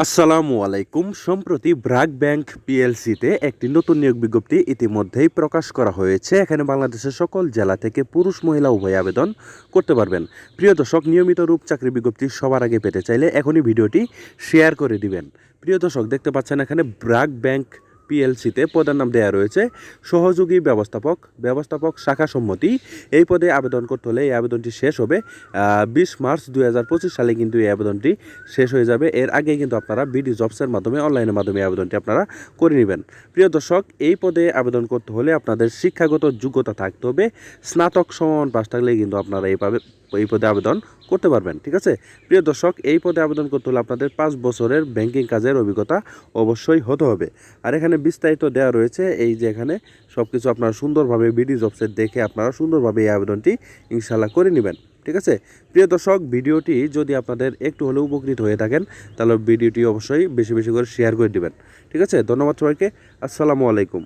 আসসালামু আলাইকুম। সম্প্রতি ব্র্যাক ব্যাংক পিএলসিতে একটি নতুন নিয়োগ বিজ্ঞপ্তি ইতিমধ্যেই প্রকাশ করা হয়েছে। এখানে বাংলাদেশের সকল জেলা থেকে পুরুষ মহিলা উভয় আবেদন করতে পারবেন। প্রিয় দর্শক, নিয়মিত রূপ চাকরি বিজ্ঞপ্তি সবার আগে পেতে চাইলে এখনই ভিডিওটি শেয়ার করে দিবেন। প্রিয় দর্শক, দেখতে পাচ্ছেন এখানে ব্র্যাক ব্যাংক পিএলসিতে পদের নাম দেওয়া রয়েছে সহযোগী ব্যবস্থাপক শাখা সম্মতি। এই পদে আবেদন করতে হলে এই আবেদনটি শেষ হবে 20 মার্চ 2025 সালে কিন্তু এই আবেদনটি শেষ হয়ে যাবে। এর আগে কিন্তু আপনারা বিডি জবসের মাধ্যমে অনলাইনের মাধ্যমে আবেদনটি আপনারা করে নেবেন। প্রিয় দর্শক, এই পদে আবেদন করতে হলে আপনাদের শিক্ষাগত যোগ্যতা থাকতে হবে। স্নাতক সমান পাস থাকলে কিন্তু আপনারা এই পদে আবেদন করতে পারবেন। ঠিক আছে প্রিয় দর্শক, এই পদে আবেদন করতে হলে আপনাদের 5 বছরের ব্যাংকিং কাজের অভিজ্ঞতা অবশ্যই হতে হবে। আর এখানে বিস্তারিত দেওয়া রয়েছে, এই যে এখানে সব কিছু আপনারা সুন্দরভাবে বিডি জবসের দেখে আপনারা সুন্দরভাবে এই আবেদনটি ইনশাল্লাহ করে নেবেন। ঠিক আছে প্রিয় দর্শক, ভিডিওটি যদি আপনাদের একটু হলেও উপকৃত হয়ে থাকেন তাহলে ভিডিওটি অবশ্যই বেশি বেশি করে শেয়ার করে দিবেন। ঠিক আছে, ধন্যবাদ সবাইকে। আসসালামু আলাইকুম।